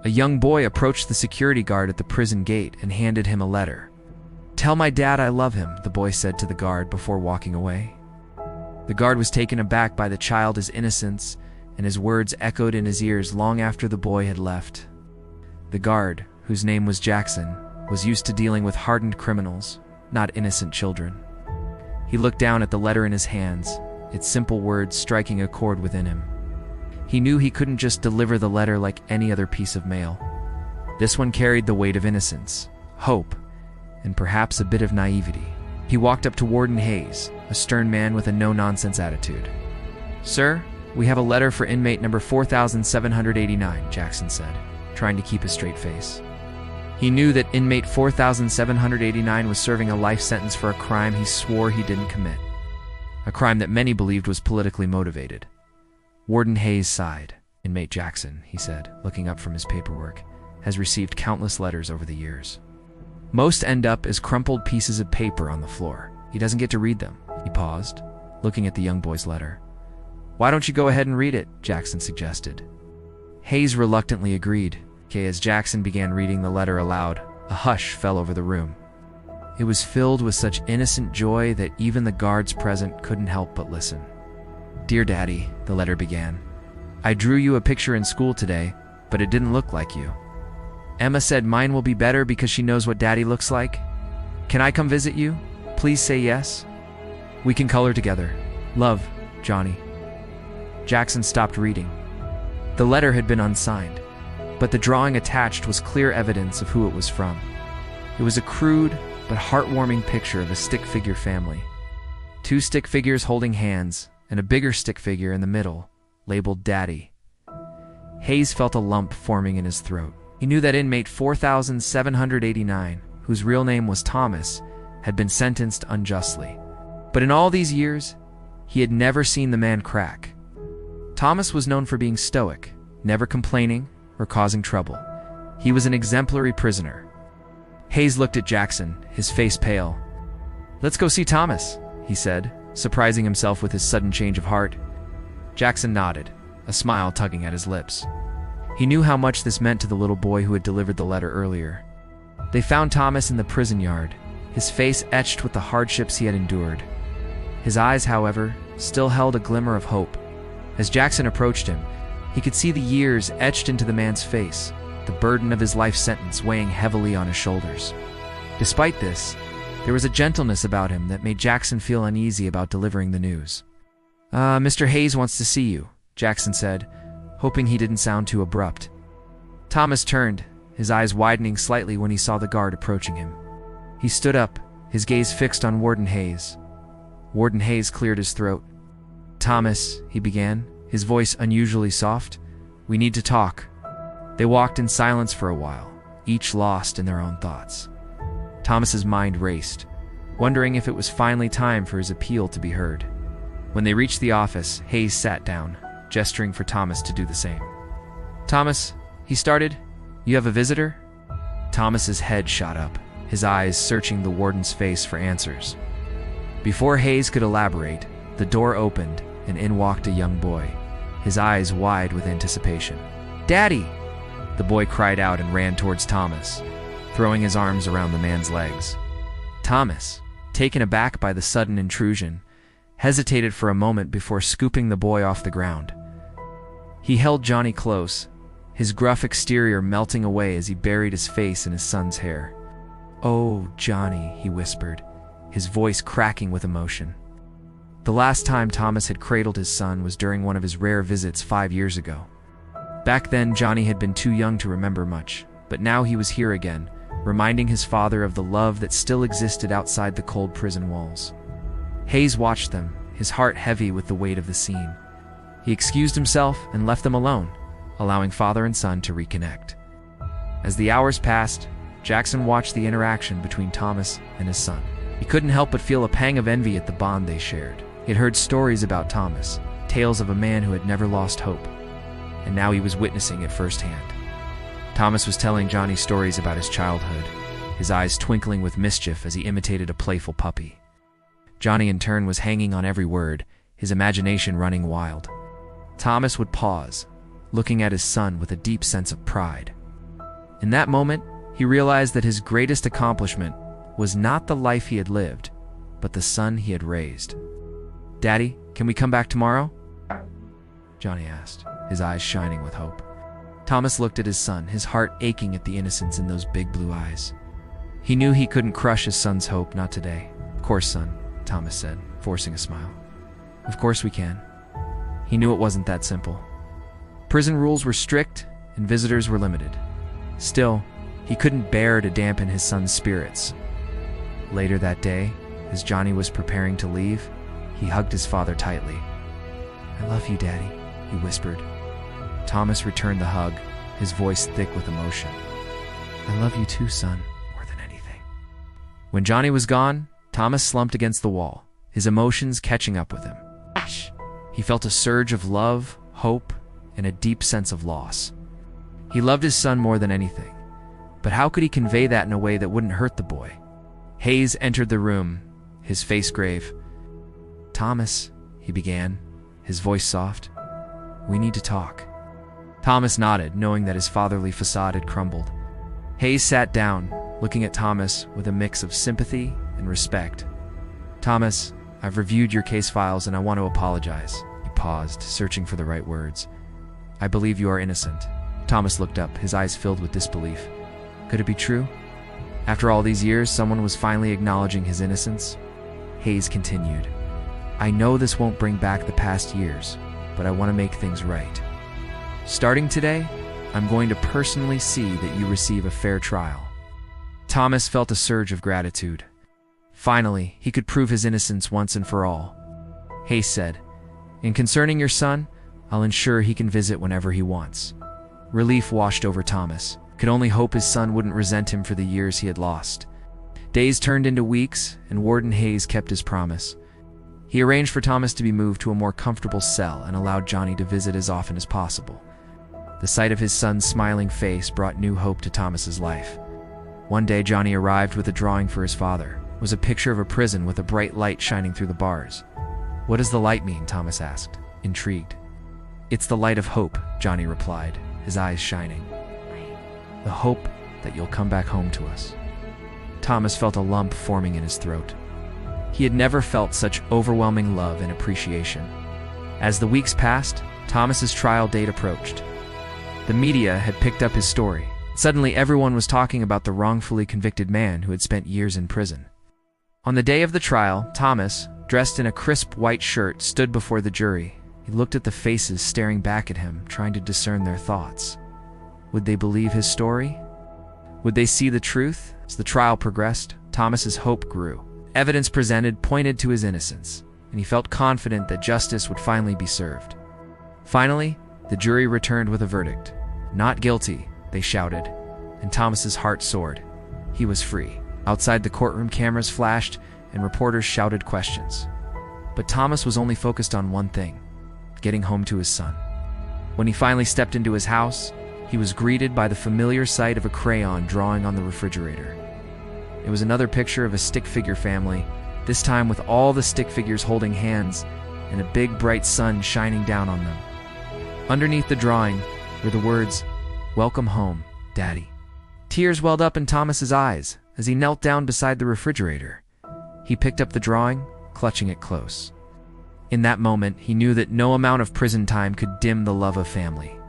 A young boy approached the security guard at the prison gate and handed him a letter. "Tell my dad I love him," the boy said to the guard before walking away. The guard was taken aback by the child's innocence, and his words echoed in his ears long after the boy had left. The guard, whose name was Jackson, was used to dealing with hardened criminals, not innocent children. He looked down at the letter in his hands, its simple words striking a chord within him. He knew he couldn't just deliver the letter like any other piece of mail. This one carried the weight of innocence, hope, and perhaps a bit of naivety. He walked up to Warden Hayes, a stern man with a no-nonsense attitude. "Sir, we have a letter for inmate number 4789, Jackson said, trying to keep a straight face. He knew that inmate 4789 was serving a life sentence for a crime he swore he didn't commit. A crime that many believed was politically motivated. Warden Hayes sighed. "Inmate Jackson," he said, looking up from his paperwork, "has received countless letters over the years. Most end up as crumpled pieces of paper on the floor. He doesn't get to read them." He paused, looking at the young boy's letter. "Why don't you go ahead and read it?" Jackson suggested. Hayes reluctantly agreed. As Jackson began reading the letter aloud, a hush fell over the room. It was filled with such innocent joy that even the guards present couldn't help but listen. "Dear Daddy," the letter began, "I drew you a picture in school today, but it didn't look like you. Emma said mine will be better because she knows what Daddy looks like. Can I come visit you? Please say yes. We can color together. Love, Johnny." Jackson stopped reading. The letter had been unsigned, but the drawing attached was clear evidence of who it was from. It was a crude but heartwarming picture of a stick figure family. 2 stick figures holding hands, and a bigger stick figure in the middle, labeled Daddy. Hayes felt a lump forming in his throat. He knew that inmate 4789, whose real name was Thomas, had been sentenced unjustly. But in all these years, he had never seen the man crack. Thomas was known for being stoic, never complaining or causing trouble. He was an exemplary prisoner. Hayes looked at Jackson, his face pale. "Let's go see Thomas," he said, surprising himself with his sudden change of heart. Jackson nodded, a smile tugging at his lips. He knew how much this meant to the little boy who had delivered the letter earlier. They found Thomas in the prison yard, his face etched with the hardships he had endured. His eyes, however, still held a glimmer of hope. As Jackson approached him, he could see the years etched into the man's face, the burden of his life sentence weighing heavily on his shoulders. Despite this, there was a gentleness about him that made Jackson feel uneasy about delivering the news. "Mr. Hayes wants to see you," Jackson said, hoping he didn't sound too abrupt. Thomas turned, his eyes widening slightly when he saw the guard approaching him. He stood up, his gaze fixed on Warden Hayes. Warden Hayes cleared his throat. "Thomas," he began, his voice unusually soft, "we need to talk." They walked in silence for a while, each lost in their own thoughts. Thomas's mind raced, wondering if it was finally time for his appeal to be heard. When they reached the office, Hayes sat down, gesturing for Thomas to do the same. "Thomas," he started, "you have a visitor?" Thomas's head shot up, his eyes searching the warden's face for answers. Before Hayes could elaborate, the door opened and in walked a young boy, his eyes wide with anticipation. "Daddy!" The boy cried out and ran towards Thomas, throwing his arms around the man's legs. Thomas, taken aback by the sudden intrusion, hesitated for a moment before scooping the boy off the ground. He held Johnny close, his gruff exterior melting away as he buried his face in his son's hair. "Oh, Johnny," he whispered, his voice cracking with emotion. The last time Thomas had cradled his son was during one of his rare visits 5 years ago. Back then, Johnny had been too young to remember much, but now he was here again, reminding his father of the love that still existed outside the cold prison walls. Hayes watched them, his heart heavy with the weight of the scene. He excused himself and left them alone, allowing father and son to reconnect. As the hours passed, Jackson watched the interaction between Thomas and his son. He couldn't help but feel a pang of envy at the bond they shared. He had heard stories about Thomas, tales of a man who had never lost hope, and now he was witnessing it firsthand. Thomas was telling Johnny stories about his childhood, his eyes twinkling with mischief as he imitated a playful puppy. Johnny in turn was hanging on every word, his imagination running wild. Thomas would pause, looking at his son with a deep sense of pride. In that moment, he realized that his greatest accomplishment was not the life he had lived, but the son he had raised. "Daddy, can we come back tomorrow?" Johnny asked, his eyes shining with hope. Thomas looked at his son, his heart aching at the innocence in those big blue eyes. He knew he couldn't crush his son's hope, not today. "Of course, son," Thomas said, forcing a smile. "Of course we can." He knew it wasn't that simple. Prison rules were strict and visitors were limited. Still, he couldn't bear to dampen his son's spirits. Later that day, as Johnny was preparing to leave, he hugged his father tightly. "I love you, Daddy," he whispered. Thomas returned the hug, his voice thick with emotion. "I love you too, son, more than anything." When Johnny was gone, Thomas slumped against the wall, his emotions catching up with him. He felt a surge of love, hope, and a deep sense of loss. He loved his son more than anything, but how could he convey that in a way that wouldn't hurt the boy? Hayes entered the room, his face grave. "Thomas," he began, his voice soft, "we need to talk." Thomas nodded, knowing that his fatherly facade had crumbled. Hayes sat down, looking at Thomas with a mix of sympathy and respect. "Thomas, I've reviewed your case files and I want to apologize." He paused, searching for the right words. "I believe you are innocent." Thomas looked up, his eyes filled with disbelief. Could it be true? After all these years, someone was finally acknowledging his innocence? Hayes continued, "I know this won't bring back the past years, but I want to make things right. Starting today, I'm going to personally see that you receive a fair trial." Thomas felt a surge of gratitude. Finally, he could prove his innocence once and for all. Hayes said, "In concerning your son, I'll ensure he can visit whenever he wants." Relief washed over Thomas. Could only hope his son wouldn't resent him for the years he had lost. Days turned into weeks, and Warden Hayes kept his promise. He arranged for Thomas to be moved to a more comfortable cell and allowed Johnny to visit as often as possible. The sight of his son's smiling face brought new hope to Thomas's life. One day, Johnny arrived with a drawing for his father. It was a picture of a prison with a bright light shining through the bars. "What does the light mean?" Thomas asked, intrigued. "It's the light of hope," Johnny replied, his eyes shining. "The hope that you'll come back home to us." Thomas felt a lump forming in his throat. He had never felt such overwhelming love and appreciation. As the weeks passed, Thomas's trial date approached. The media had picked up his story. Suddenly, everyone was talking about the wrongfully convicted man who had spent years in prison. On the day of the trial, Thomas, dressed in a crisp white shirt, stood before the jury. He looked at the faces staring back at him, trying to discern their thoughts. Would they believe his story? Would they see the truth? As the trial progressed, Thomas's hope grew. Evidence presented pointed to his innocence, and he felt confident that justice would finally be served. Finally, the jury returned with a verdict. "Not guilty," they shouted, and Thomas's heart soared. He was free. Outside the courtroom, cameras flashed, and reporters shouted questions. But Thomas was only focused on one thing: getting home to his son. When he finally stepped into his house, he was greeted by the familiar sight of a crayon drawing on the refrigerator. It was another picture of a stick figure family, this time with all the stick figures holding hands and a big bright sun shining down on them. Underneath the drawing were the words, "Welcome home, Daddy." Tears welled up in Thomas's eyes as he knelt down beside the refrigerator. He picked up the drawing, clutching it close. In that moment, he knew that no amount of prison time could dim the love of family.